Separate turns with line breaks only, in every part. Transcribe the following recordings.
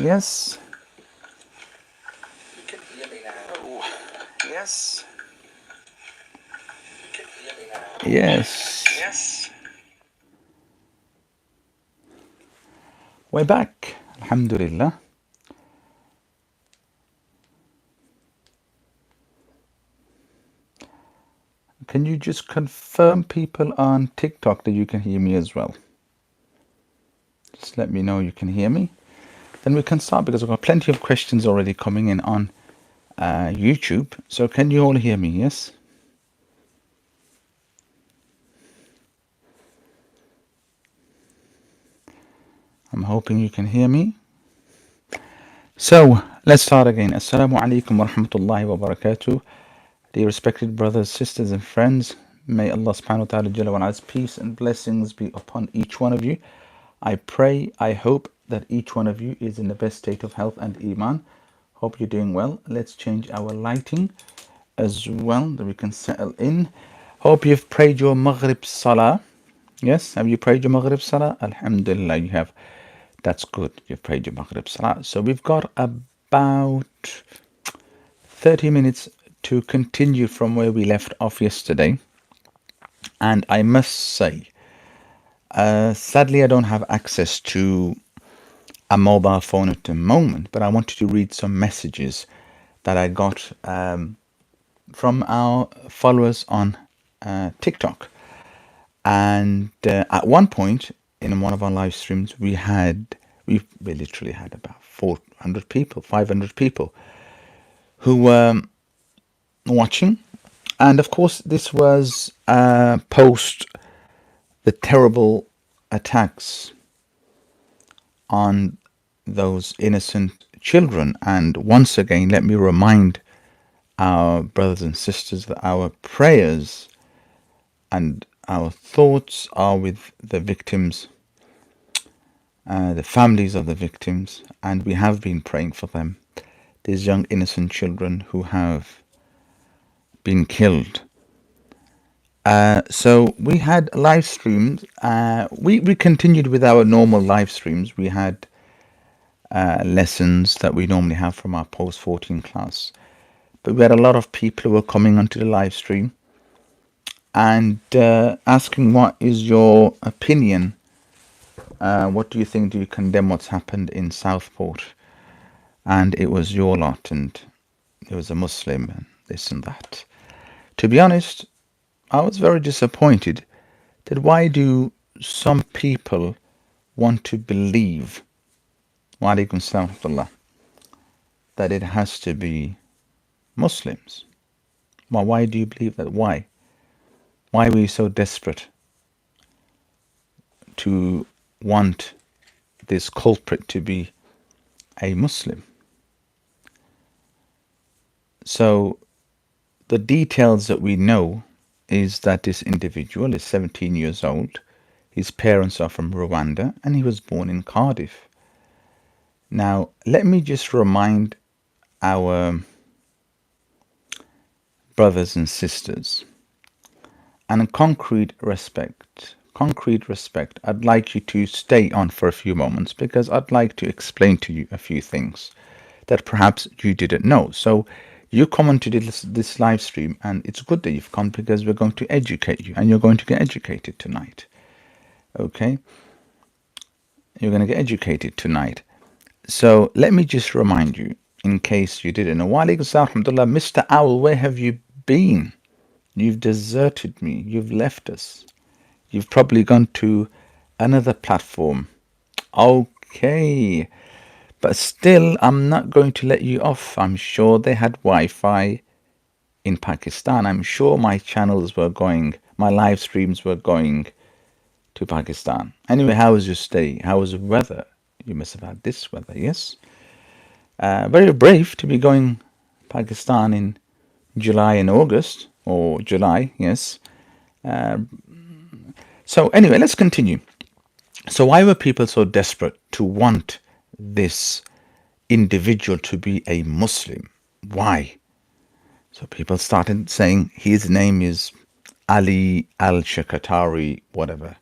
Yes. Oh, yes. Yes. Yes. We're back. Alhamdulillah. Can you just confirm, people on TikTok, that you can hear me as well? Just let me know you can hear me. Then we can start, because I've got plenty of questions already coming in on YouTube. So can you all hear me? Yes? I'm hoping you can hear me. So let's start again. Assalamu alaikum wa rahmatullahi wa barakatuh. Dear respected brothers, sisters and friends, may Allah subhanahu wa ta'ala Jalla wa Ala's peace and blessings be upon each one of you. I pray, I hope that each one of you is in the best state of health and iman. Hope you're doing well. Let's change our lighting as well, that we can settle in. Hope you've prayed your Maghrib Salah. Yes, have you prayed your Maghrib Salah? Alhamdulillah, you have. That's good. You've prayed your Maghrib Salah. So we've got about 30 minutes to continue from where we left off yesterday. And I must say, sadly, I don't have access to a mobile phone at the moment, but I wanted to read some messages that I got from our followers on TikTok. And at one point in one of our live streams, we literally had about 400 people, 500 people who were watching. And of course, this was post the terrible attacks on those innocent children. And once again, let me remind our brothers and sisters that our prayers and our thoughts are with the victims, the families of the victims, and we have been praying for them, these young innocent children who have been killed. So we had live streams. We continued with our normal live streams. We had lessons that we normally have from our post 14 class, but we had a lot of people who were coming onto the live stream and asking, what is your opinion? What do you think? Do you condemn what's happened in Southport? And it was your lot, and it was a Muslim, and this and that. To be honest, I was very disappointed that why do some people want to believe, wa alaikum salam wa rahmatullah, that it has to be Muslims? Well, why do you believe that? Why? Why were you so desperate to want this culprit to be a Muslim? So the details that we know is that this individual is 17 years old. His parents are from Rwanda, and he was born in Cardiff. Now, let me just remind our brothers and sisters, and in concrete respect, I'd like you to stay on for a few moments, because I'd like to explain to you a few things that perhaps you didn't know. So you come onto this live stream, and it's good that you've come, because we're going to educate you, and you're going to get educated tonight. Okay? You're going to get educated tonight. So let me just remind you, in case you didn't know. Wa alaikum salam wa rahmatullah. Mr. Owl, where have you been? You've deserted me. You've left us. You've probably gone to another platform. Okay. But still, I'm not going to let you off. I'm sure they had Wi-Fi in Pakistan. I'm sure my channels were going, my live streams were going to Pakistan. Anyway, how was your stay? How was the weather? You must have had this weather, yes? Very brave to be going Pakistan in July and August, or July, yes. So anyway, let's continue. So why were people so desperate to want this individual to be a Muslim? Why? So people started saying his name is Ali al-Shakatari, whatever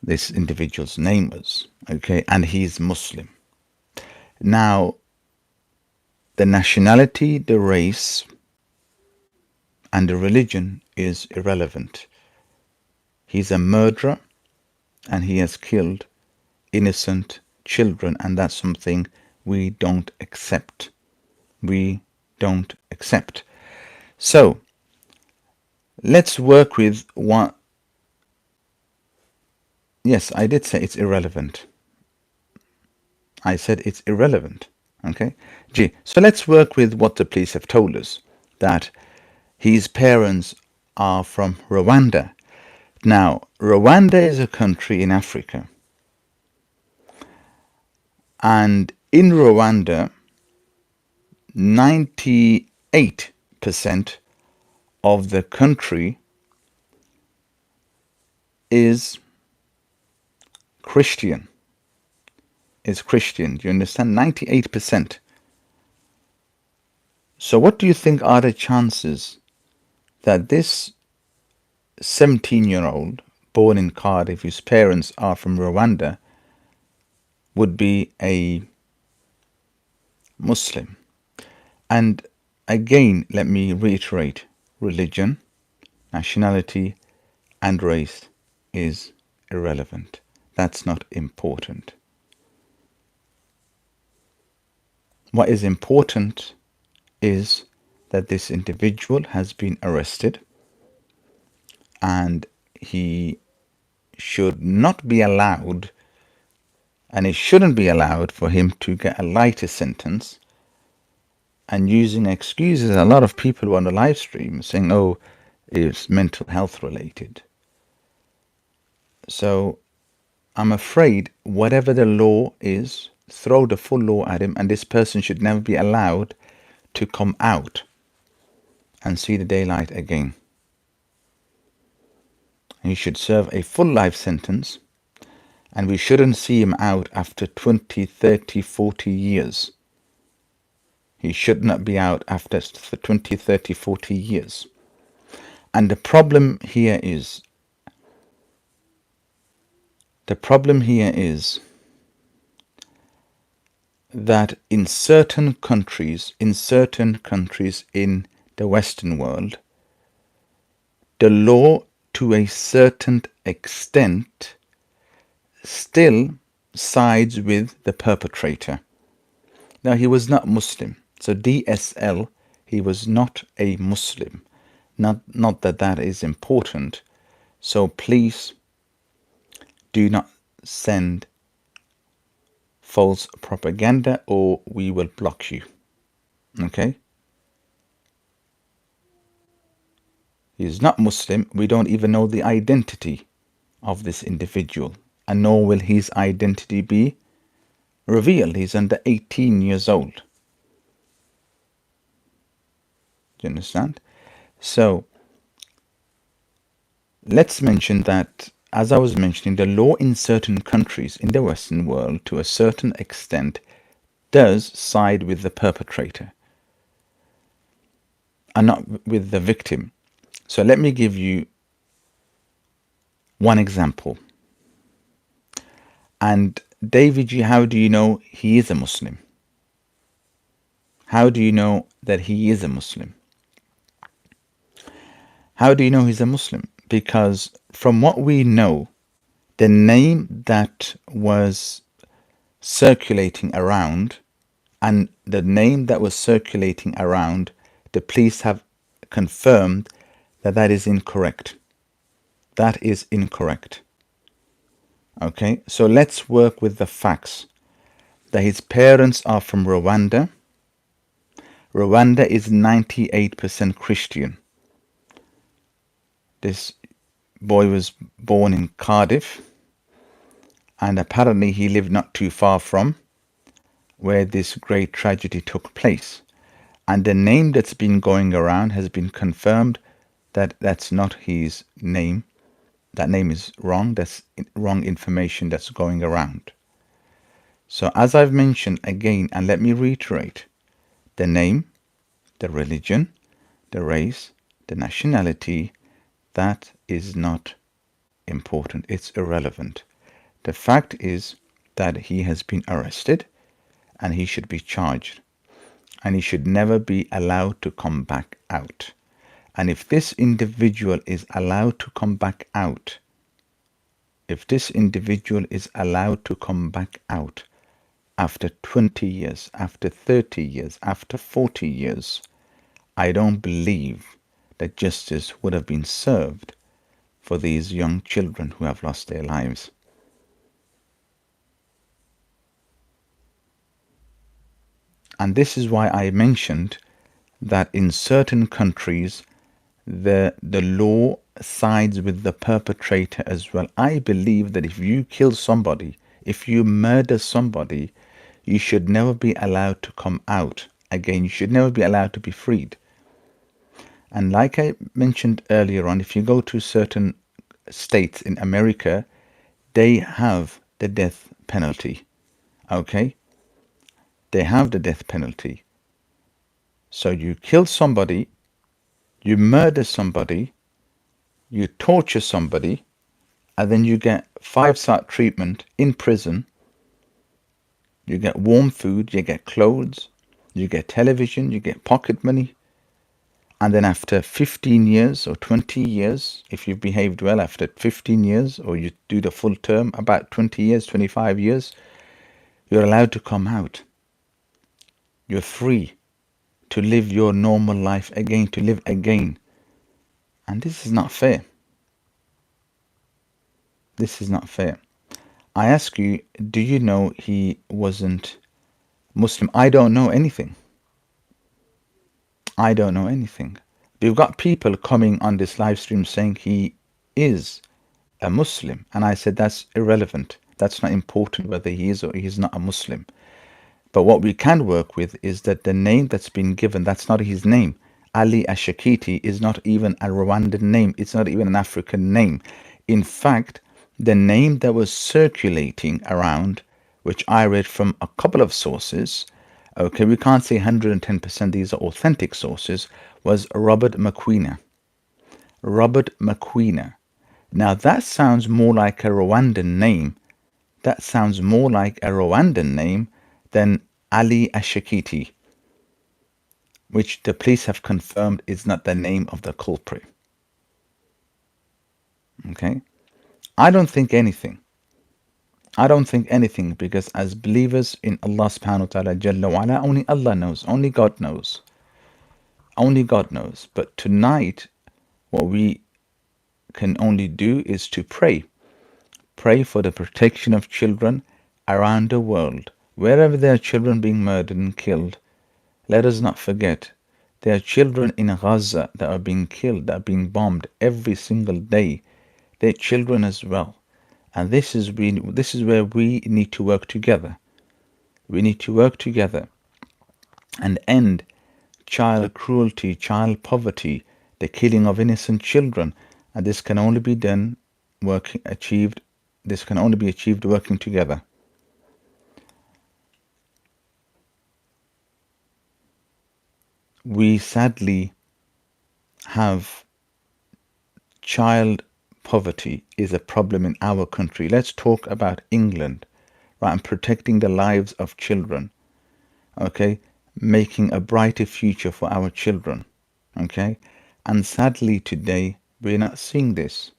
this individual's name was, okay, and he's Muslim. Now, the nationality, the race, and the religion is irrelevant. He's a murderer and he has killed innocent children, and that's something we don't accept. We don't accept. So, let's work with one. Yes, I did say it's irrelevant. I said it's irrelevant. Okay? G. So let's work with what the police have told us, that his parents are from Rwanda. Now, Rwanda is a country in Africa. And in Rwanda, 98% of the country is Christian. Is Christian. Do you understand? 98%. So what do you think are the chances that this 17-year-old born in Cardiff, whose parents are from Rwanda, would be a Muslim? And again, let me reiterate, religion, nationality, and race is irrelevant. That's not important. What is important is that this individual has been arrested and he should not be allowed, and it shouldn't be allowed for him to get a lighter sentence. And using excuses, a lot of people on the live stream saying, oh, it's mental health related. So I'm afraid whatever the law is, throw the full law at him, and this person should never be allowed to come out and see the daylight again. He should serve a full life sentence, and we shouldn't see him out after 20, 30, 40 years. He should not be out after 20, 30, 40 years. And the problem here is that in certain countries in the Western world, the law to a certain extent still sides with the perpetrator. Now, he was not Muslim. So DSL, he was not a Muslim. Not that that is important. So please do not send false propaganda or we will block you. Okay? He is not Muslim. We don't even know the identity of this individual, and nor will his identity be revealed. He's under 18 years old. Do you understand? So let's mention that, as I was mentioning, the law in certain countries in the Western world to a certain extent does side with the perpetrator and not with the victim. So let me give you one example. And David G, how do you know he is a Muslim? How do you know that he is a Muslim? How do you know he's a Muslim? Because from what we know, the name that was circulating around, and the name that was circulating around, the police have confirmed that that is incorrect. That is incorrect. Okay, so let's work with the facts. That his parents are from Rwanda. Rwanda is 98% Christian. This boy was born in Cardiff, and apparently he lived not too far from where this great tragedy took place. And the name that's been going around has been confirmed that that's not his name. That name is wrong. That's wrong information that's going around. So as I've mentioned again, and let me reiterate, the name, the religion, the race, the nationality, that is not important. It's irrelevant. The fact is that he has been arrested and he should be charged, and he should never be allowed to come back out. And if this individual is allowed to come back out, if this individual is allowed to come back out after 20 years, after 30 years, after 40 years, I don't believe that justice would have been served for these young children who have lost their lives. And this is why I mentioned that in certain countries, the law sides with the perpetrator as well. I believe that if you kill somebody, if you murder somebody, you should never be allowed to come out again. You should never be allowed to be freed. And like I mentioned earlier on, if you go to certain states in America, they have the death penalty. Okay? They have the death penalty. So you kill somebody, you murder somebody, you torture somebody, and then you get 5-star treatment in prison. You get warm food, you get clothes, you get television, you get pocket money. And then after 15 years or 20 years, if you've behaved well after 15 years, or you do the full term, about 20 years, 25 years, you're allowed to come out. You're free to live your normal life again, to live again. And this is not fair. This is not fair. I ask you, do you know he wasn't Muslim? I don't know anything. I don't know anything. We've got people coming on this live stream saying he is a Muslim. And I said that's irrelevant. That's not important whether he is or he's not a Muslim. But what we can work with is that the name that's been given, that's not his name. Ali Ashakiti is not even a Rwandan name. It's not even an African name. In fact, the name that was circulating around, which I read from a couple of sources, okay, we can't say 110% these are authentic sources, was Robert McQueen. Robert McQueen. Now that sounds more like a Rwandan name. That sounds more like a Rwandan name than Ali Ashakiti, which the police have confirmed is not the name of the culprit. Okay? I don't think anything. I don't think anything, because as believers in Allah subhanahu wa ta'ala Jalla wa ala, only Allah knows, only God knows. Only God knows. But tonight, what we can only do is to pray. Pray for the protection of children around the world. Wherever there are children being murdered and killed, let us not forget there are children in Gaza that are being killed, that are being bombed every single day. They're children as well. And this is where we need to work together. We need to work together and end child cruelty, child poverty, the killing of innocent children. And this can only be done this can only be achieved working together. We sadly have child poverty is a problem in our country. Let's talk about England, right? And protecting the lives of children, okay? Making a brighter future for our children, okay? And sadly today, we're not seeing this.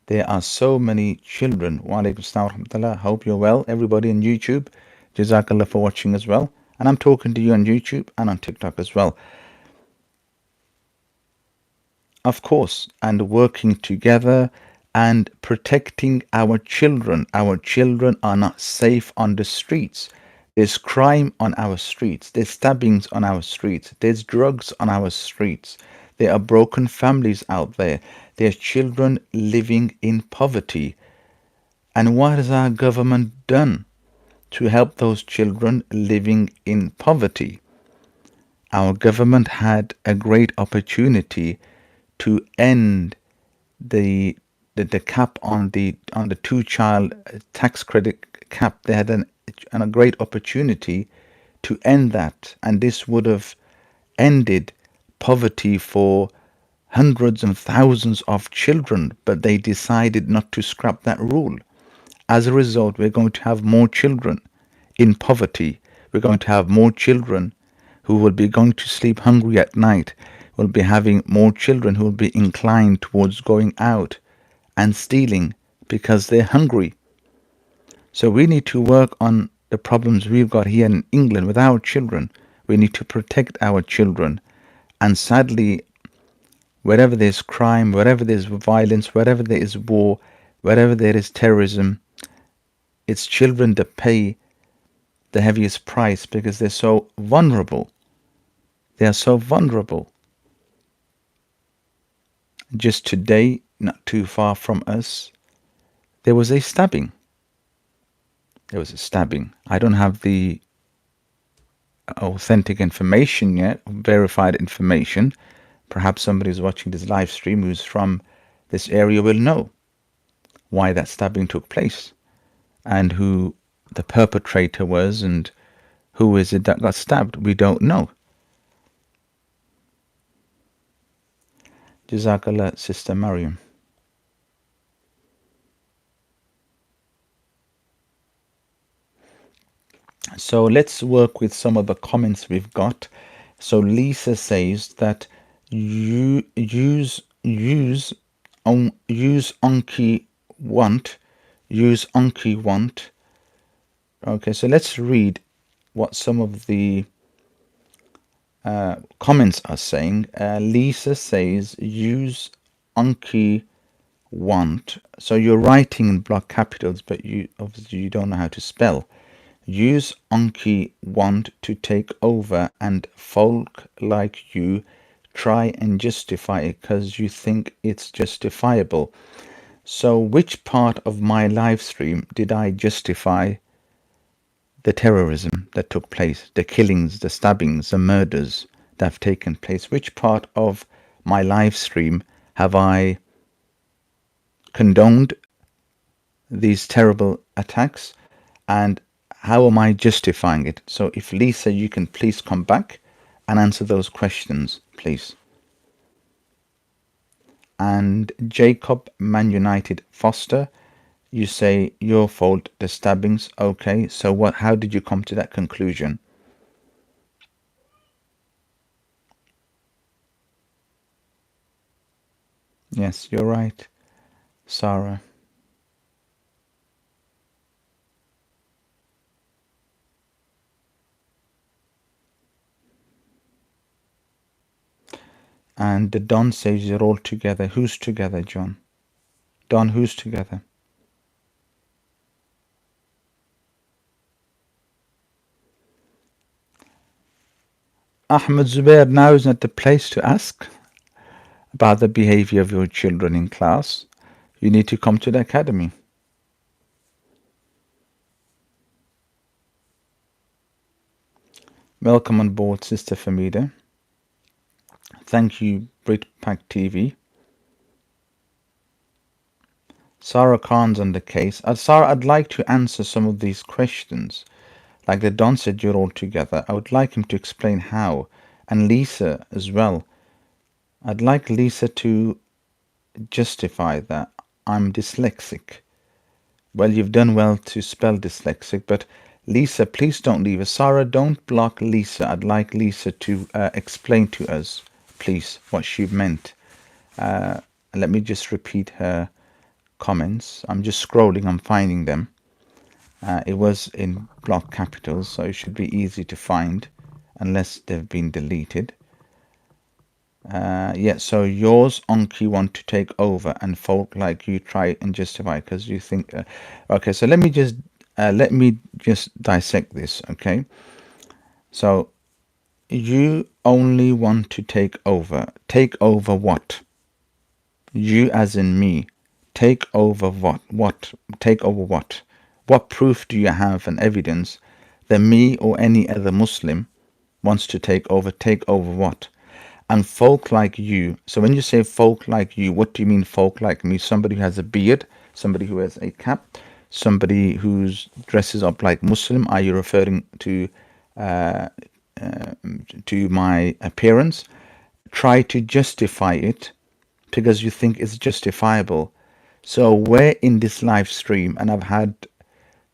There are so many children. Wa alaikum assalam wa rahmatullah. Hope you're well. Everybody on YouTube, Jazakallah for watching as well. And I'm talking to you on YouTube and on TikTok as well. Of course, and working together and protecting our children. Our children are not safe on the streets. There's crime on our streets. There's stabbings on our streets. There's drugs on our streets. There are broken families out there. There are children living in poverty. And what has our government done to help those children living in poverty? Our government had a great opportunity to end the cap on the 2-child tax credit cap. They had a great opportunity to end that, and this would have ended poverty for hundreds and thousands of children, but they decided not to scrap that rule. As a result, we're going to have more children in poverty. We're going to have more children who will be going to sleep hungry at night. We'll be having more children who will be inclined towards going out and stealing because they're hungry. So we need to work on the problems we've got here in England with our children. We need to protect our children. And sadly, wherever there's crime, wherever there's violence, wherever there is war, wherever there is terrorism, it's children that pay the heaviest price because they're so vulnerable. They are so vulnerable. Just today, not too far from us, there was a stabbing. There was a stabbing. I don't have the authentic information yet, verified information. Perhaps somebody who's watching this live stream who's from this area will know why that stabbing took place and who the perpetrator was and who is it that got stabbed. We don't know. Jazakallah, Sister Mariam. So let's work with some of the comments we've got. So Lisa says that you use Anki want. Okay, so let's read what some of the comments are saying. Lisa says use Anki want. So you're writing in block capitals, but you obviously you don't know how to spell. Use Anki want to take over, and folk like you try and justify it because you think it's justifiable. So which part of my live stream did I justify the terrorism that took place, the killings, the stabbings, the murders that have taken place? Which part of my live stream have I condoned these terrible attacks, and how am I justifying it? So if Lisa, you can please come back and answer those questions, please. And Jacob Man United Foster, you say your fault, the stabbings. Okay, so what? How did you come to that conclusion? Yes, you're right, Sarah. And the Don says you're all together. Who's together, John? Don, who's together? Ahmed Zubair, now is not the place to ask about the behavior of your children in class. You need to come to the academy. Welcome on board, Sister Famida. Thank you, Britpack TV. Sarah Khan's on the case. Sarah, I'd like to answer some of these questions. Like the Don said, you're all together. I would like him to explain how. And Lisa as well. I'd like Lisa to justify that I'm dyslexic. Well, you've done well to spell dyslexic, but Lisa, please don't leave us. Sarah, don't block Lisa. I'd like Lisa to explain to us, please, what she meant. Let me just repeat her comments. I'm just scrolling, I'm finding them. It was in block capitals, so it should be easy to find unless they've been deleted. Yeah, so yours Anki want to take over, and folk like you try and justify because you think. Okay, so let me just dissect this. Okay, so you only want to take over. Take over what? You as in me. Take over what? What? Take over what? What proof do you have and evidence that me or any other Muslim wants to take over? Take over what? And folk like you. So when you say folk like you, what do you mean folk like me? Somebody who has a beard, somebody who has a cap, somebody who's dresses up like Muslim. Are you referring to my appearance? Try to justify it because you think it's justifiable. So where in this live stream, and I've had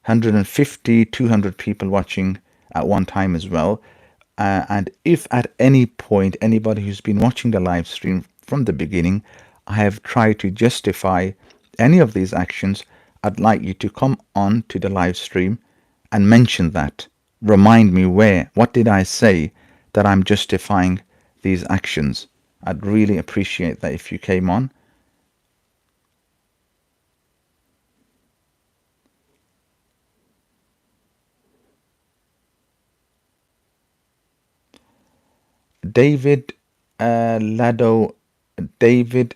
150, 200 people watching at one time as well. And if at any point anybody who's been watching the live stream from the beginning, I have tried to justify any of these actions, I'd like you to come on to the live stream and mention that. Remind me what did I say that I'm justifying these actions. I'd really appreciate that if you came on. David Lado, David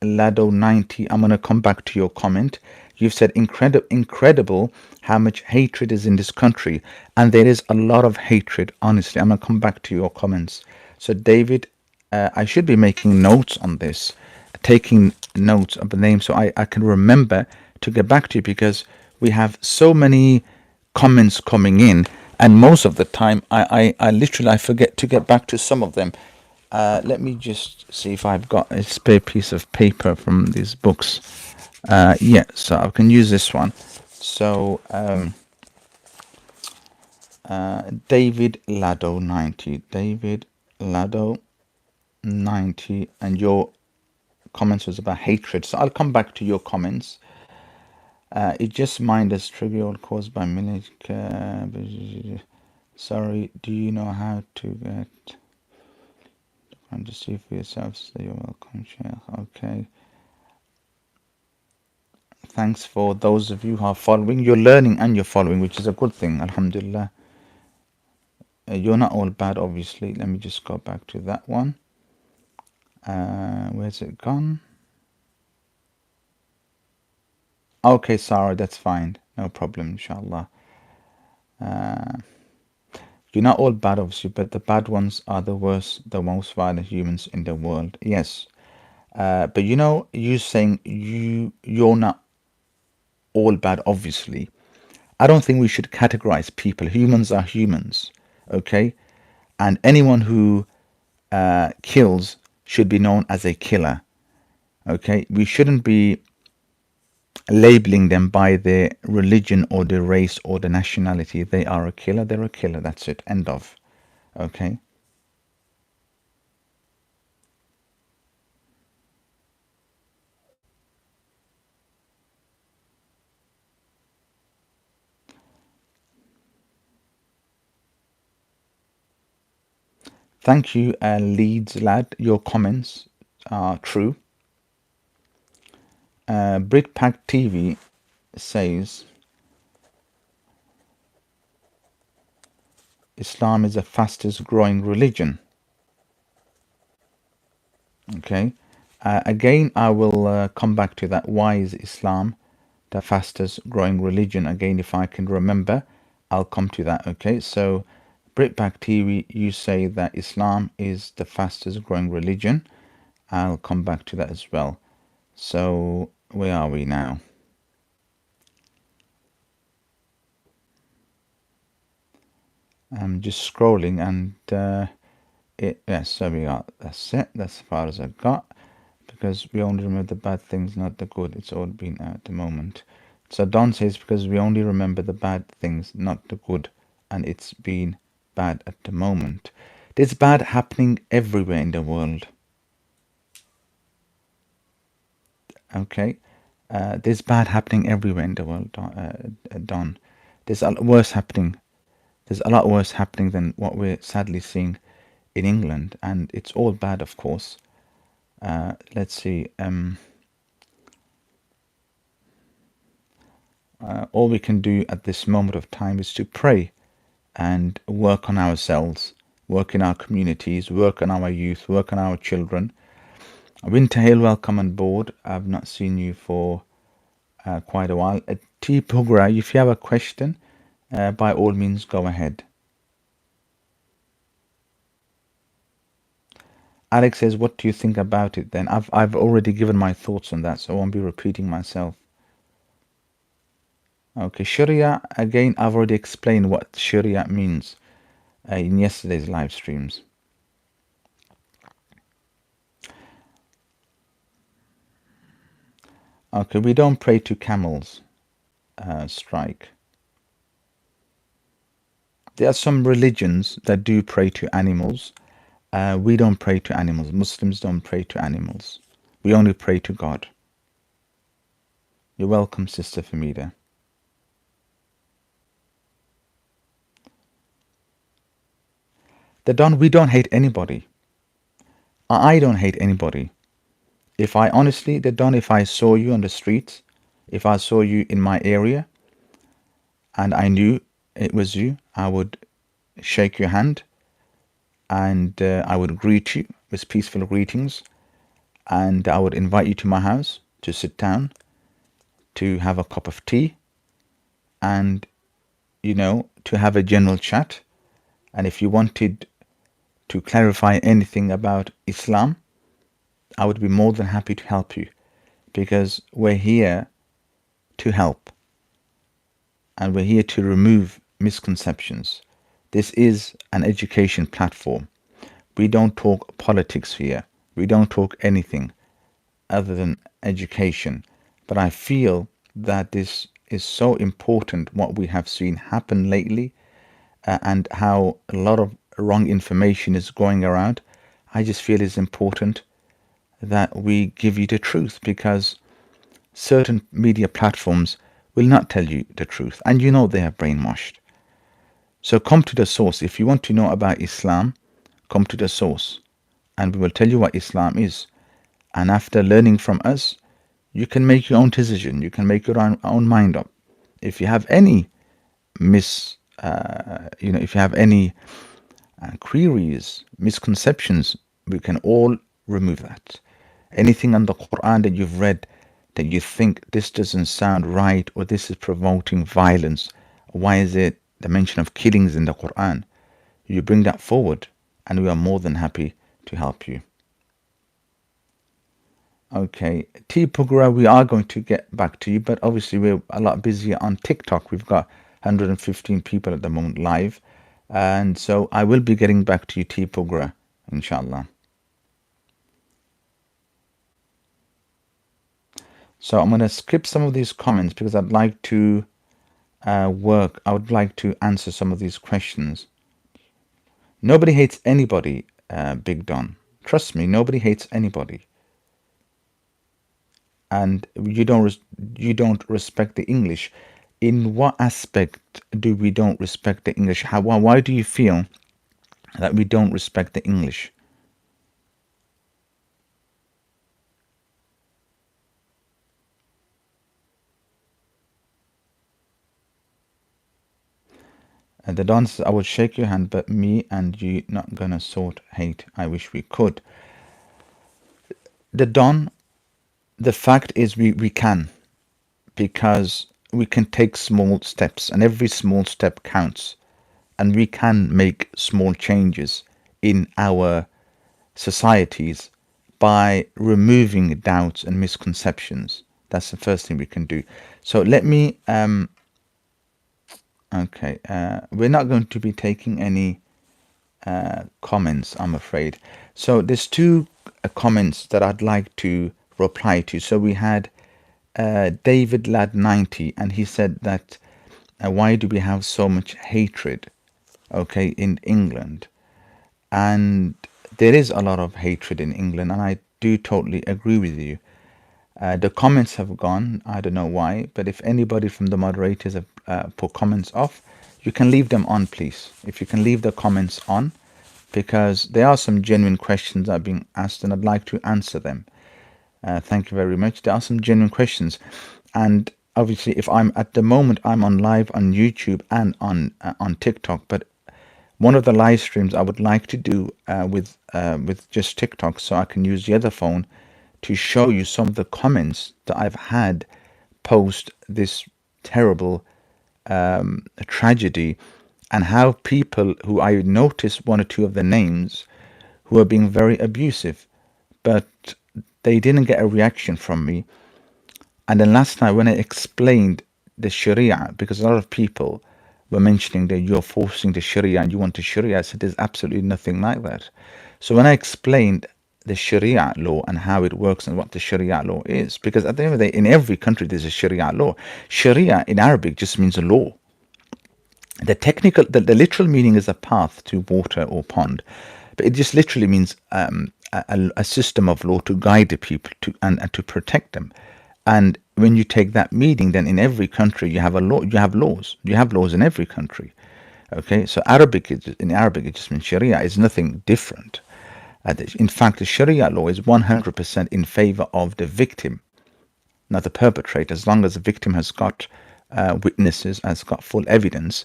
Lado 90, I'm going to come back to your comment. You've said incredible how much hatred is in this country, and there is a lot of hatred, honestly. I'm going to come back to your comments. So David, I should be making notes on this, taking notes of the name so I can remember to get back to you, because we have so many comments coming in, and most of the time I literally I forget to get back to some of them. Let me just see if I've got a spare piece of paper from these books. Yeah, so I can use this one. So David Lado 90, David Lado 90, and your comments was about hatred. So I'll come back to your comments. It just mind as trivial caused by military. Sorry, do you know how to get? And just see for yourselves. You're welcome, Shaykh. Okay. Thanks for those of you who are following. You're learning and you're following, which is a good thing. Alhamdulillah. You're not all bad, obviously. Let me just go back to that one. Where's it gone? Okay, Sarah, that's fine. No problem, inshallah. You're not all bad, obviously, but the bad ones are the worst, the most violent humans in the world. Yes. But you know, you saying you're not all bad, obviously. I don't think we should categorize people. Humans are humans, okay? And anyone who kills should be known as a killer, okay? We shouldn't be labeling them by their religion or their race or the nationality. They are a killer, they're a killer, that's it, end of, okay? Thank you, Leeds lad. Your comments are true. Britpack TV says Islam is the fastest growing religion. Okay. Again, I will come back to that. Why is Islam the fastest growing religion? Again, if I can remember, I'll come to that. Okay. So, Britback TV, you say that Islam is the fastest growing religion. I'll come back to that as well. So, where are we now? I'm just scrolling, and yes, there we are. That's it. That's as far as I got, because we only remember the bad things, not the good. It's all been at the moment. So Don says, because we only remember the bad things, not the good, and it's been bad at the moment. There's bad happening everywhere in the world. Okay, there's bad happening everywhere in the world, Don. There's a lot worse happening. There's a lot worse happening than what we're sadly seeing in England, and it's all bad, of course. Let's see. All we can do at this moment of time is to pray and work on ourselves, work in our communities, work on our youth, work on our children. Winter Hill, welcome on board. I've not seen you for quite a while. T. Pugra, if you have a question, by all means, go ahead. Alex says, what do you think about it then? I've already given my thoughts on that, so I won't be repeating myself. Okay, Sharia, again, I've already explained what Sharia means in yesterday's live streams. Okay, we don't pray to camels, Strike. There are some religions that do pray to animals. We don't pray to animals. Muslims don't pray to animals. We only pray to God. You're welcome, Sister Famida. We don't hate anybody. I don't hate anybody. If I honestly, if I saw you on the street, if I saw you in my area, and I knew it was you, I would shake your hand, and I would greet you with peaceful greetings, and I would invite you to my house to sit down, to have a cup of tea, and to have a general chat. And if you wanted to clarify anything about Islam, I would be more than happy to help you, because we're here to help, and we're here to remove misconceptions. This is an education platform. We don't talk politics here. We don't talk anything other than education. But I feel that this is so important, what we have seen happen lately, and how a lot of wrong information is going around. I just feel it's important that we give you the truth, because certain media platforms will not tell you the truth, and they are brainwashed. So come to the source. If you want to know about Islam, come to the source, and we will tell you what Islam is. And after learning from us, you can make your own decision. You can make your own mind up. If you have any if you have any queries, misconceptions, we can all remove that. Anything in the Quran that you've read that you think this doesn't sound right, or this is promoting violence, why is it the mention of killings in the Quran? You bring that forward, and we are more than happy to help you. Okay, T Pugra, we are going to get back to you, but obviously we're a lot busier on TikTok. We've got 115 people at the moment live, and so I will be getting back to you, T Pugra, inshallah. So I'm going to skip some of these comments because I'd like to I would like to answer some of these questions. Nobody hates anybody, Big Don. Trust me, nobody hates anybody. And you don't respect the English. In what aspect do we don't respect the English? Why do you feel that we don't respect the English? The Don says, I would shake your hand, but me and you not gonna sort hate. I wish we could. The Don, the fact is we can, because we can take small steps, and every small step counts, and we can make small changes in our societies by removing doubts and misconceptions. That's the first thing we can do. So let me okay, we're not going to be taking any comments, I'm afraid. So there's two comments that I'd like to reply to. So we had David Ladd 90, and he said that why do we have so much hatred, okay, in England? And there is a lot of hatred in England, and I do totally agree with you. The comments have gone. I don't know why, but if anybody from the moderators have put comments off, you can leave them on, please. If you can leave the comments on, because there are some genuine questions that are being asked, and I'd like to answer them. Thank you very much. There are some genuine questions, and obviously, if I'm at the moment, I'm on live on YouTube and on TikTok, but one of the live streams I would like to do with just TikTok, so I can use the other phone to show you some of the comments that I've had post this terrible tragedy, and how people who I noticed one or two of the names who are being very abusive, but they didn't get a reaction from me. And then last night when I explained the Sharia, because a lot of people were mentioning that you're forcing the Sharia and you want the Sharia, I said there's absolutely nothing like that. So when I explained the Sharia law and how it works and what the Sharia law is, because at the end of the day, in every country there's a Sharia law. Sharia in Arabic just means a law. The literal meaning is a path to water or pond, but it just literally means a system of law to guide the people and to protect them. And when you take that meaning, then in every country you have a law. You have laws. You have laws in every country. Okay, so in Arabic it just means Sharia is nothing different. In fact, the Sharia law is 100% in favor of the victim, not the perpetrator. As long as the victim has got witnesses, has got full evidence,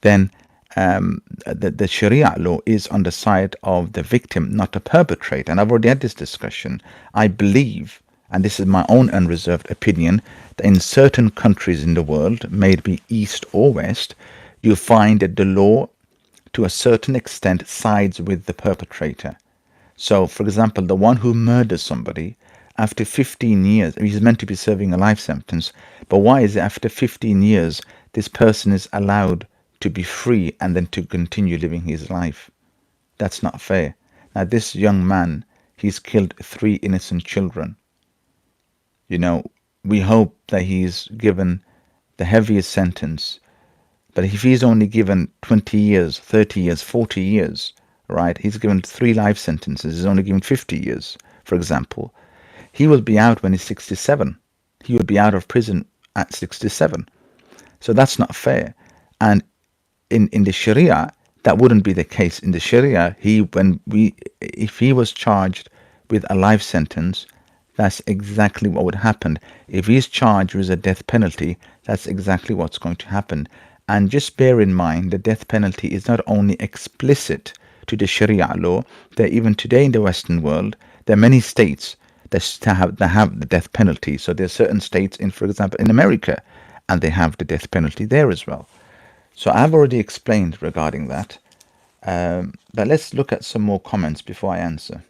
then the Sharia law is on the side of the victim, not the perpetrator. And I've already had this discussion. I believe, and this is my own unreserved opinion, that in certain countries in the world, may it be East or West, you find that the law, to a certain extent, sides with the perpetrator. So, for example, the one who murders somebody, after 15 years, he's meant to be serving a life sentence, but why is it after 15 years this person is allowed to be free and then to continue living his life? That's not fair. Now, this young man, he's killed 3 innocent children. You know, we hope that he's given the heaviest sentence. But if he's only given 20 years, 30 years, 40 years, right? He's given 3 life sentences. He's only given 50 years, for example. He will be out when he's 67. He will be out of prison at 67. So that's not fair. And in the Sharia, that wouldn't be the case. In the Sharia, if he was charged with a life sentence, that's exactly what would happen. If he's charged with a death penalty, that's exactly what's going to happen. And just bear in mind, the death penalty is not only explicit to the Sharia law, that even today in the Western world, there are many states that have the death penalty. So there are certain states, for example, in America, and they have the death penalty there as well. So I've already explained regarding that. But let's look at some more comments before I answer.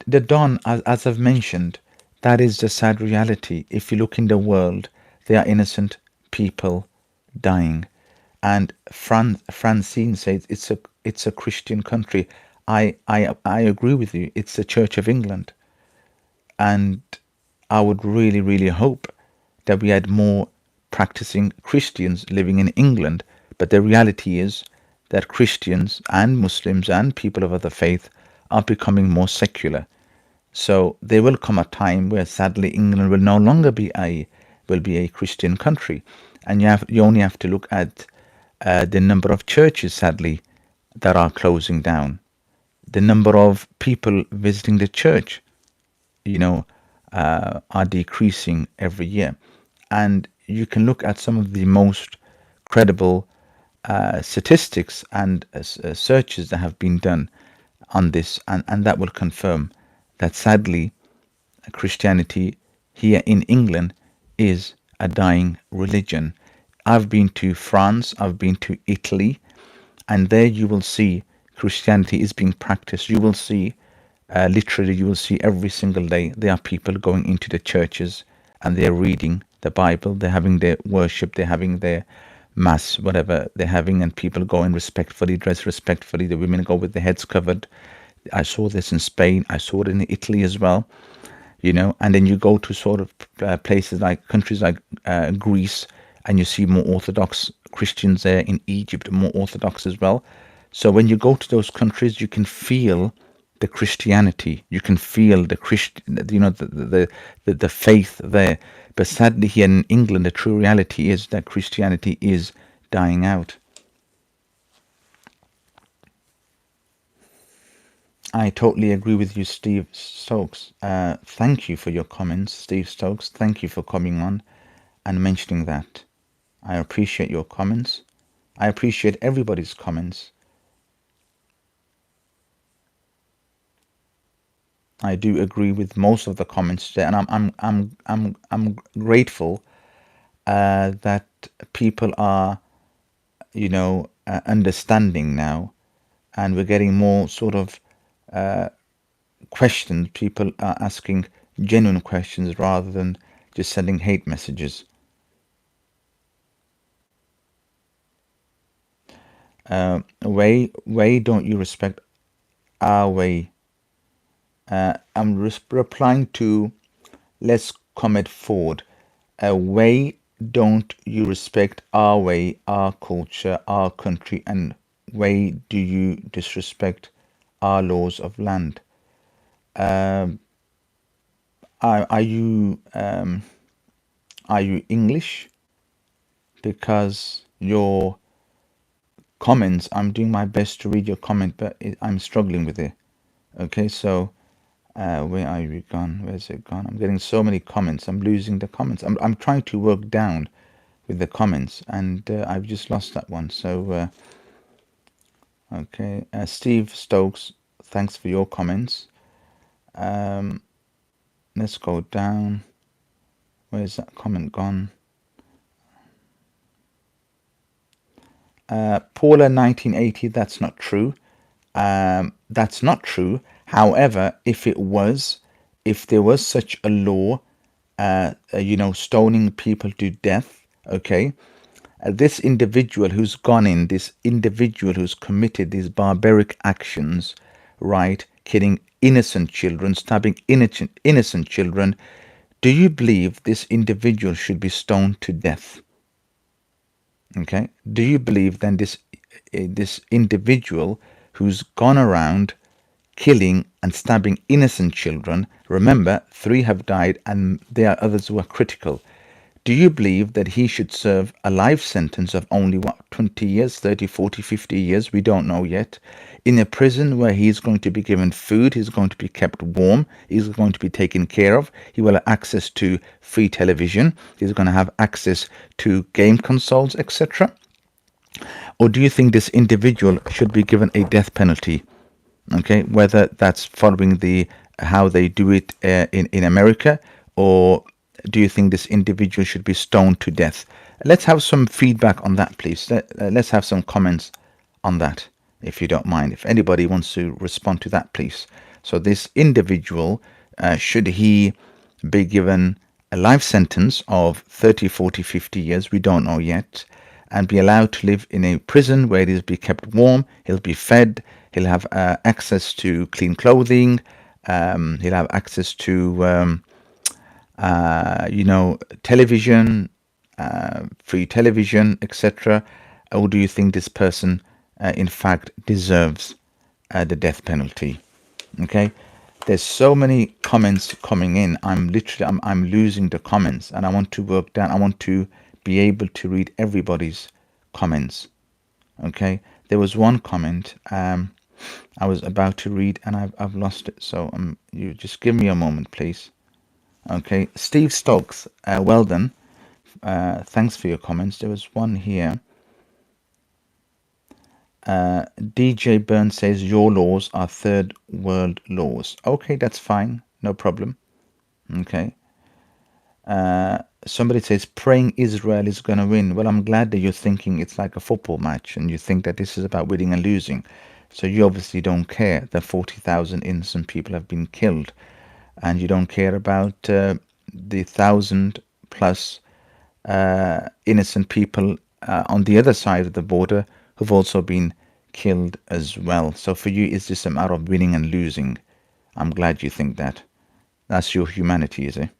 The Don, as I've mentioned, that is the sad reality. If you look in the world, there are innocent people dying. And Francine says it's a Christian country. I agree with you. It's the Church of England. And I would really, really hope that we had more practicing Christians living in England. But the reality is that Christians and Muslims and people of other faith are becoming more secular. So there will come a time where sadly England will no longer be a Christian country. And you only have to look at the number of churches, sadly, that are closing down, the number of people visiting the church, are decreasing every year. And you can look at some of the most credible statistics and searches that have been done on this, and that will confirm that sadly Christianity here in England is a dying religion. I've been to France, I've been to Italy, and there you will see Christianity is being practiced. You will see, literally, you will see every single day there are people going into the churches and they're reading the Bible, they're having their worship, they're having their mass, whatever they're having, and people go in respectfully, dress respectfully. The women go with their heads covered. I saw this in Spain, I saw it in Italy as well. And then you go to sort of places like countries like Greece, and you see more Orthodox Christians there. In Egypt, more Orthodox as well. So when you go to those countries, you can feel the Christianity. You can feel the the faith there. But sadly, here in England, the true reality is that Christianity is dying out. I totally agree with you, Steve Stokes. Thank you for your comments, Steve Stokes. Thank you for coming on and mentioning that. I appreciate your comments. I appreciate everybody's comments. I do agree with most of the comments today, and I'm grateful that people are, understanding now, and we're getting more sort of questions. People are asking genuine questions rather than just sending hate messages. Way don't you respect our way? I'm replying to let's comment forward. Way don't you respect our way, our culture, our country, and way do you disrespect our laws of land? Are you English? Because your comments, I'm doing my best to read your comment, but I'm struggling with it. Okay, so where are you gone? Where's it gone? I'm getting so many comments. I'm losing the comments. I'm trying to work down with the comments, and I've just lost that one. So okay, Steve Stokes, thanks for your comments. Let's go down. Where's that comment gone? Paula 1980, that's not true. That's not true. However, if there was such a law, stoning people to death, okay, this individual this individual who's committed these barbaric actions, right, killing innocent children, stabbing innocent children, do you believe this individual should be stoned to death? Okay, do you believe then this individual who's gone around killing and stabbing innocent children, remember, 3 have died and there are others who are critical, do you believe that he should serve a life sentence of only 20 years, 30, 40, 50 years, we don't know yet, in a prison where he's going to be given food, he's going to be kept warm, he's going to be taken care of, he will have access to free television, he's going to have access to game consoles, etc.? Or do you think this individual should be given a death penalty? Okay, whether that's following the how they do it in America, or do you think this individual should be stoned to death? Let's have some feedback on that, please. Let's have some comments on that, if you don't mind. If anybody wants to respond to that, please. So this individual, should he be given a life sentence of 30, 40, 50 years, we don't know yet, and be allowed to live in a prison where he'll be kept warm, he'll be fed, he'll have access to clean clothing, he'll have access to, television, free television, etc.? Or do you think this person, in fact, deserves the death penalty? Okay, there's so many comments coming in. I'm losing the comments, and I want to work down. I want to be able to read everybody's comments. Okay, there was one comment I was about to read, and I've lost it. So you just give me a moment, please. Okay, Steve Stokes, well done. Thanks for your comments. There was one here. DJ Burns says your laws are third world laws. Okay, that's fine. No problem. Okay. Somebody says praying Israel is going to win. Well, I'm glad that you're thinking it's like a football match and you think that this is about winning and losing. So you obviously don't care that 40,000 innocent people have been killed, and you don't care about the 1,000 plus innocent people on the other side of the border who've also been killed as well. So for you, it's just a matter of winning and losing. I'm glad you think that. That's your humanity, is it?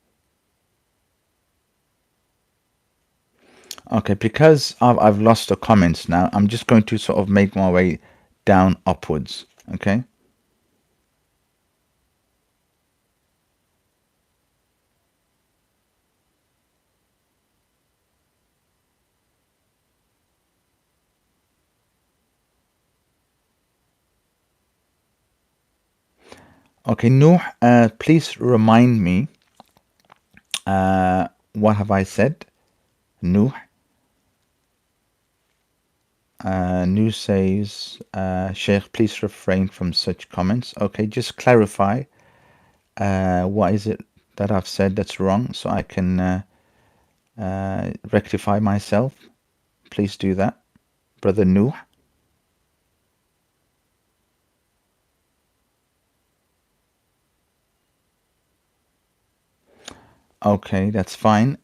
Okay, because I've lost the comments now, I'm just going to sort of make my way down upwards. Okay. Okay, Nuh, please remind me, what have I said? Nuh. Nuh says, Sheikh, please refrain from such comments. Okay, just clarify what is it that I've said that's wrong so I can rectify myself. Please do that, Brother Nuh. Okay, that's fine.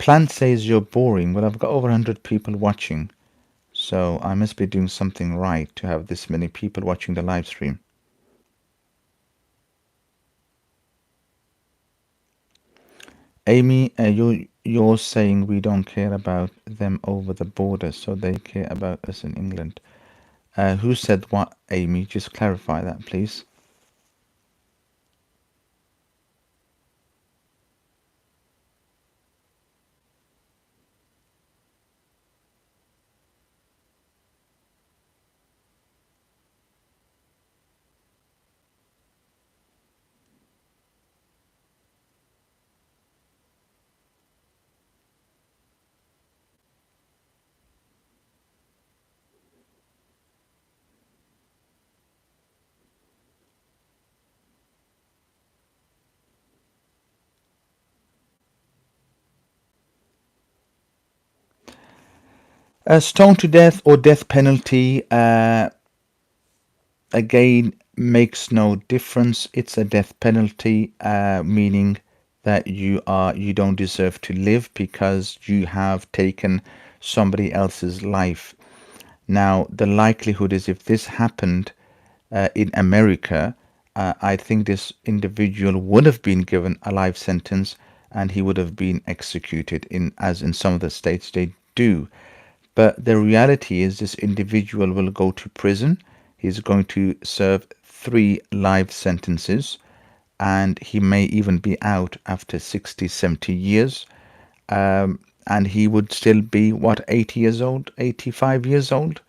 Plant says you're boring. Well, I've got over 100 people watching, so I must be doing something right to have this many people watching the live stream. Amy, you're saying we don't care about them over the border, so they care about us in England. Who said what, Amy? Just clarify that, please. Stone to death or death penalty, again, makes no difference. It's a death penalty, meaning that you don't deserve to live because you have taken somebody else's life. Now, the likelihood is if this happened in America, I think this individual would have been given a life sentence and he would have been executed, in as in some of the states they do. But the reality is this individual will go to prison. He's going to serve 3 life sentences, and he may even be out after 60, 70 years. And he would still be, what, 80 years old, 85 years old?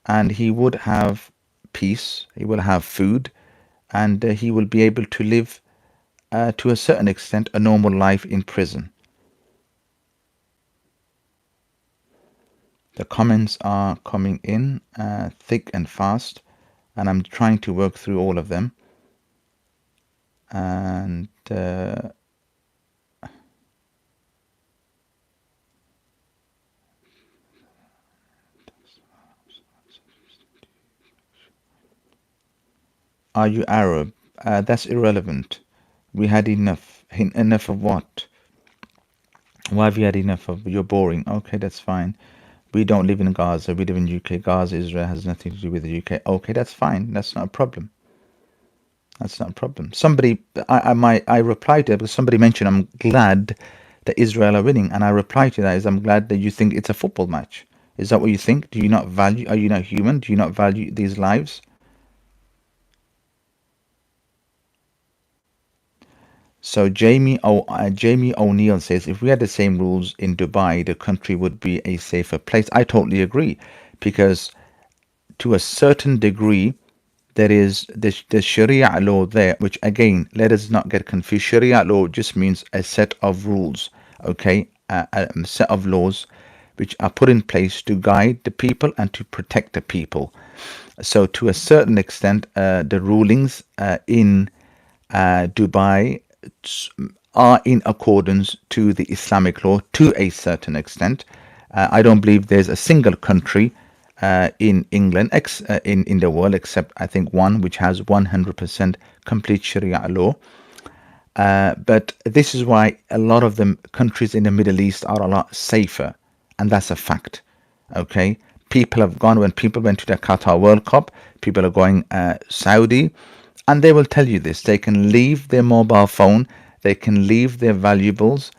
And he would have peace, he will have food, and he will be able to live, to a certain extent, a normal life in prison. The comments are coming in thick and fast, and I'm trying to work through all of them. And are you Arab? That's irrelevant. We had enough. Enough of what? Why have you had enough of? You're boring. Okay, that's fine. We don't live in Gaza. We live in UK. Gaza, Israel has nothing to do with the UK. Okay, that's fine. That's not a problem. That's not a problem. Somebody, I replied to it because somebody mentioned I'm glad that Israel are winning, and I replied to that is I'm glad that you think it's a football match. Is that what you think? Do you not value? Are you not human? Do you not value these lives? So Jamie O'Neill says if we had the same rules in Dubai, the country would be a safer place. I totally agree, because to a certain degree, there is the Sharia law there, which again, let us not get confused. Sharia law just means a set of rules, okay, a set of laws which are put in place to guide the people and to protect the people. So, to a certain extent, the rulings in Dubai are in accordance to the Islamic law to a certain extent. I don't believe there's a single country in England, in the world, except I think one which has 100% complete Sharia law. But this is why a lot of the countries in the Middle East are a lot safer, and that's a fact. Okay, people have gone, when people went to the Qatar World Cup, people are going Saudi, and they will tell you this. They can leave their mobile phone, they can leave their valuables,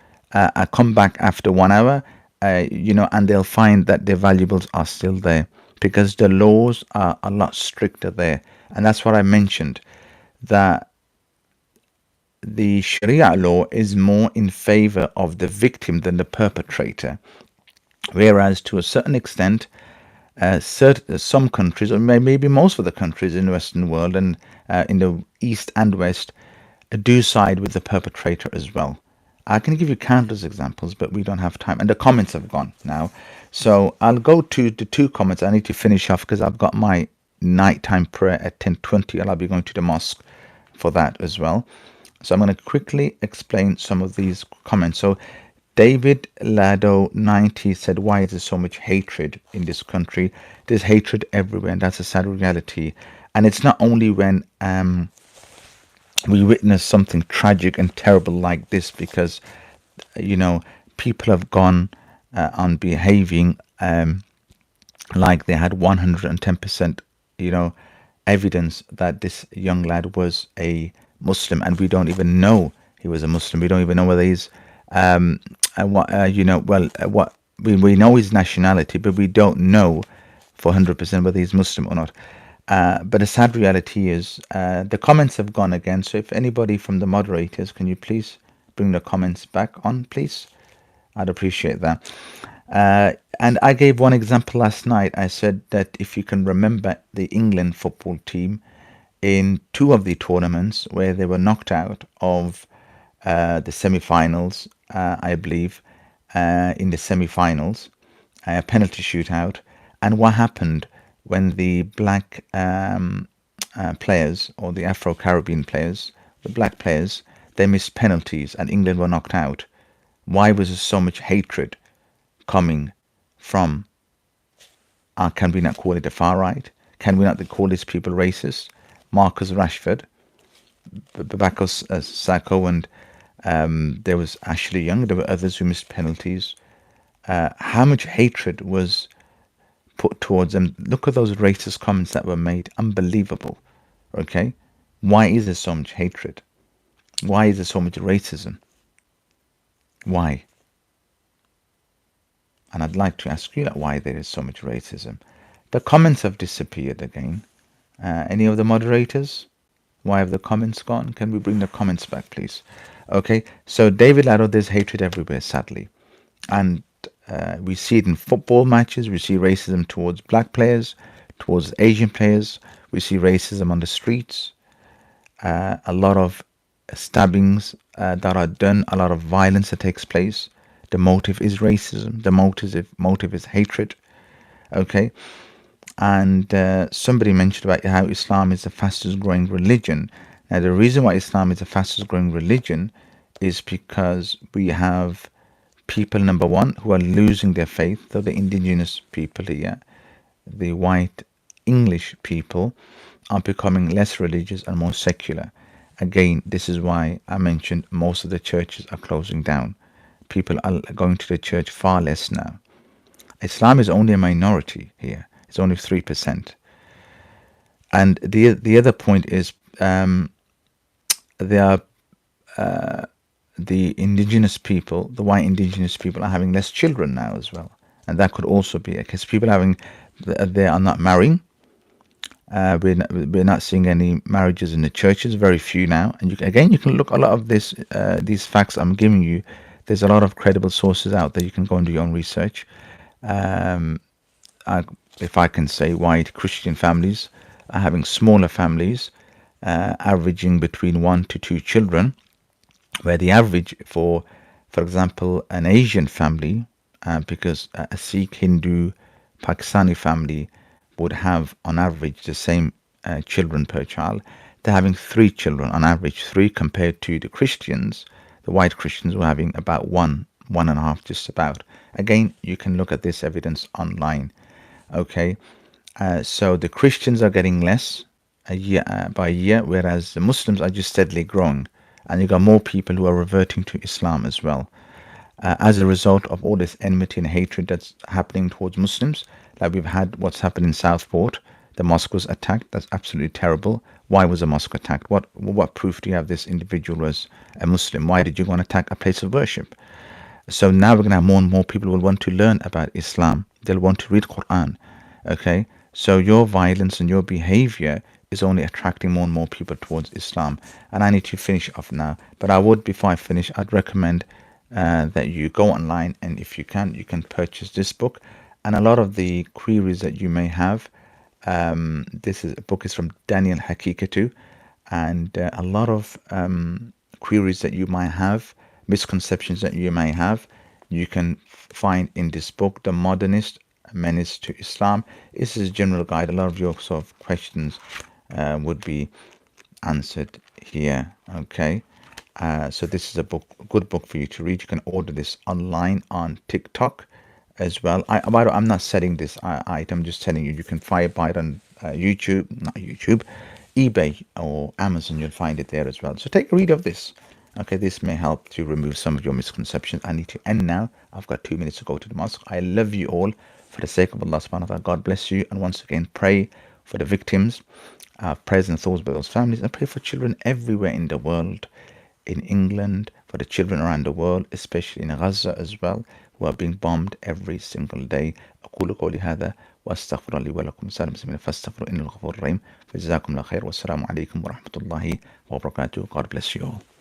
come back after 1 hour, and they'll find that their valuables are still there because the laws are a lot stricter there. And that's what I mentioned, that the Sharia law is more in favor of the victim than the perpetrator. Whereas to a certain extent, some countries, or maybe most of the countries in the Western world and in the East and West, do side with the perpetrator as well. I can give you countless examples, but we don't have time. And the comments have gone now. So I'll go to the 2 comments. I need to finish off because I've got my nighttime prayer at 10:20 and I'll be going to the mosque for that as well. So I'm going to quickly explain some of these comments. So David Lado 90 said, why is there so much hatred in this country? There's hatred everywhere, and that's a sad reality. And it's not only when we witness something tragic and terrible like this, because people have gone on behaving like they had 110%, evidence that this young lad was a Muslim, and we don't even know he was a Muslim. We don't even know whether he's, what, what we know his nationality, but we don't know for 100% whether he's Muslim or not. But the sad reality is the comments have gone again. So if anybody from the moderators, can you please bring the comments back on, please? I'd appreciate that. And I gave one example last night. I said that if you can remember the England football team in two of the tournaments where they were knocked out of the semi-finals, I believe, in the semi-finals, a penalty shootout, and what happened when the black players, or the Afro-Caribbean players, the black players, they missed penalties and England were knocked out. Why was there so much hatred coming from, can we not call it the far right? Can we not call these people racist? Marcus Rashford, Babako Sako, and there was Ashley Young. There were others who missed penalties. How much hatred was put towards them? Look at those racist comments that were made. Unbelievable. Okay? Why is there so much hatred? Why is there so much racism? Why? And I'd like to ask you that, why there is so much racism. The comments have disappeared again. Any of the moderators? Why have the comments gone? Can we bring the comments back, please? Okay, so David Lado, there's hatred everywhere, sadly. And we see it in football matches. We see racism towards black players, towards Asian players. We see racism on the streets. A lot of stabbings that are done, a lot of violence that takes place. The motive is racism. The motive is hatred. Okay. And somebody mentioned about how Islam is the fastest growing religion. Now, the reason why Islam is the fastest growing religion is because we have people, number one, who are losing their faith. So the indigenous people here, the white English people, are becoming less religious and more secular. Again, this is why I mentioned most of the churches are closing down. People are going to the church far less now. Islam is only a minority here. It's only 3%. And the other point is there are the indigenous people, the white indigenous people, are having less children now as well. And that could also be a case. People they are not marrying. We're not seeing any marriages in the churches, very few now. And you can look a lot of these facts I'm giving you. There's a lot of credible sources out there. You can go and do your own research. If I can say, white Christian families are having smaller families, averaging between 1 to 2 children, where the average for example, an Asian family, because a Sikh, Hindu, Pakistani family would have on average the same children per child. They're having 3 children on average, 3, compared to the Christians. The white Christians were having about 1.5, just about. Again, you can look at this evidence online. Okay, so the Christians are getting less year by year, whereas the Muslims are just steadily growing. And you got more people who are reverting to Islam as well. As a result of all this enmity and hatred that's happening towards Muslims, like we've had what's happened in Southport. The mosque was attacked. That's absolutely terrible. Why was the mosque attacked? What proof do you have this individual was a Muslim? Why did you want to attack a place of worship? So now we're going to have more and more people who will want to learn about Islam. They'll want to read Quran. Okay, so your violence and your behavior is only attracting more and more people towards Islam. And I need to finish off now. But I would, before I finish, I'd recommend that you go online, and if you can purchase this book. And a lot of the queries that you may have, this book is from Daniel Hakikatu, and a lot of queries that you might have, misconceptions that you may have, you can find in this book, The Modernist Menace to Islam. This is a general guide. A lot of your sort of questions would be answered here. Okay, so this is a good book for you to read. You can order this online on TikTok as well. I'm not selling this item, just telling you can buy it on eBay or Amazon. You'll find it there as well. So take a read of this. Okay, this may help to remove some of your misconceptions. I need to end now. I've got 2 minutes to go to the mosque. I love you all. For the sake of Allah subhanahu wa ta'ala, God bless you. And once again, pray for the victims. Prayers and thoughts by those families. And pray for children everywhere in the world. In England, for the children around the world, especially in Gaza as well, who are being bombed every single day. أقول قولي هذا وأستغفر لي ولكم سائر المسلمين فاستغفروا إنه الغفور الرحيم. فجزاكم الله خير والسلام عليكم ورحمة الله وبركاته. God bless you all.